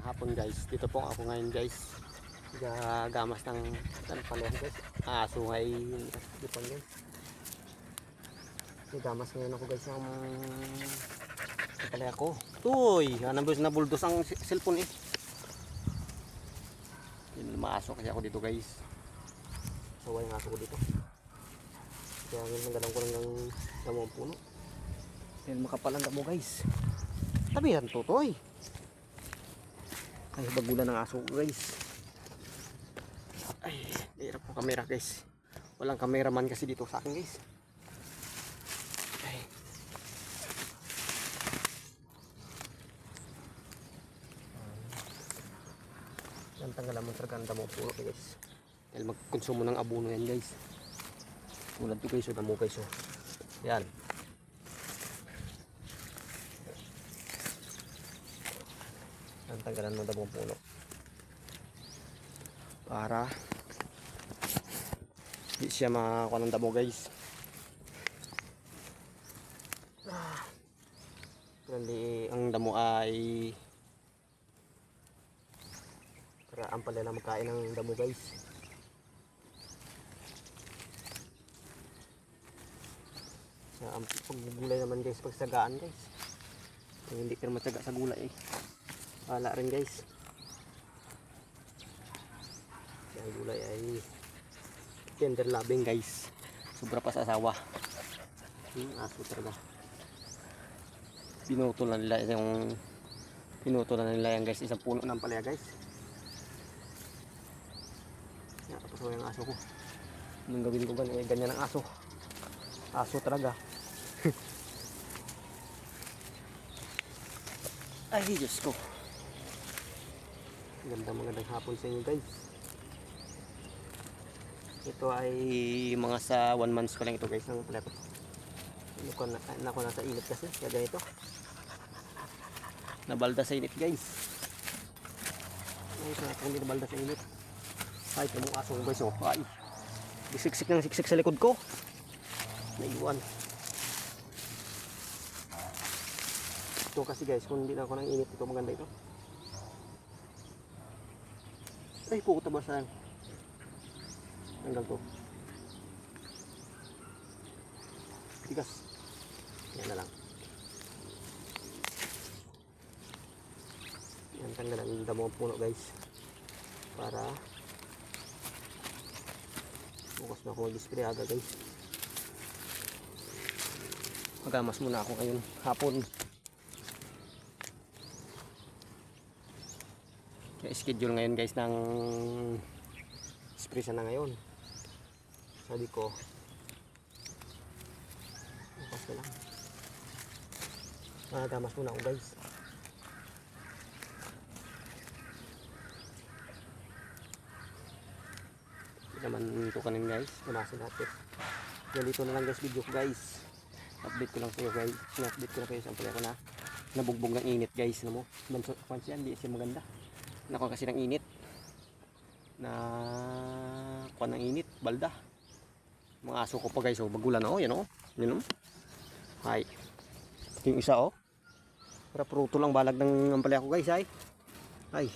hapon guys. Dito po ako ngayon guys. Gamas ng pala guys. Sungay dito guys. Gamas ngayon ako guys ng pala ako. Uy, nabuldos ang cellphone eh. Lumasok kasi ako dito guys. Saway ang aso ko dito. Kaya ngayon nagalang ko lang ng damong puno. Dahil makapal ang damo guys. Tabihan to toy. Ay, bagulan ng aso guys. Ay, hirap po kamera guys. Walang cameraman kasi dito sa akin guys. Ay. Yan, tanggalan mo talaga ang damo puro guys. Dahil magkonsumo ng abono yan guys. Tulad to guys, damo guys. Yan. Yan, tanggalan mo damong puno. Para di siya makakuha ng damo guys. Hindi ang damo ay para ang pala lang magkain ng damo guys. Ang paggulay naman guys, pagsagaan guys. Hindi ka matyaga sa gulay eh. Wala rin guys. Ang gulay ay tender loving guys. Sobra pa sa asawa. Aso talaga. Pinutulan nila yan guys. Isang puno ng palaya guys. Yan, tapos yung aso ko. Anong gawin ko ba? Ganyan ang aso. Aso talaga. Ay, Diyos ko. Magandang hapon sa inyo guys. Ito ay mga sa 1 month ko lang ito guys ng plato. Nako nasa init kasi kaya ganito. Nabalda sa init guys. Ay, sarap hindi nabalda sa init. Ay, ito mong aso guys oh. Ay, siksik ng siksik sa likod ko. Naiwan. Ito kasi guys, kung hindi na ako ng init ito, maganda ito. Ay, pukuta ba saan? Hanggang to. Tigas. Yan na lang. Yan, tanggalan yung damo ang puno guys. Para bukas na ako mag-spray aga guys. Magamas muna ako ngayon hapon. Kaya schedule ngayon guys ng spray sana ngayon. Sabi ko bukas na lang. Magamas muna ako guys. Hindi naman ito kanin guys. Punasin natin. Ganito na lang guys video ko guys. Update ko lang kayo guys. Update ko lang kayo sample ako na nabugbog ng init guys. Ano mo? Pansin yan, di siya maganda. Nako kasi ng init. Na kuha ng init, balda. Mga aso ko pa guys, oh, bagulan na oh, yan oh. Yan oh. Hay. Yung isa oh. Para pruto lang balag ng ampalaya ko guys, ay. Ay.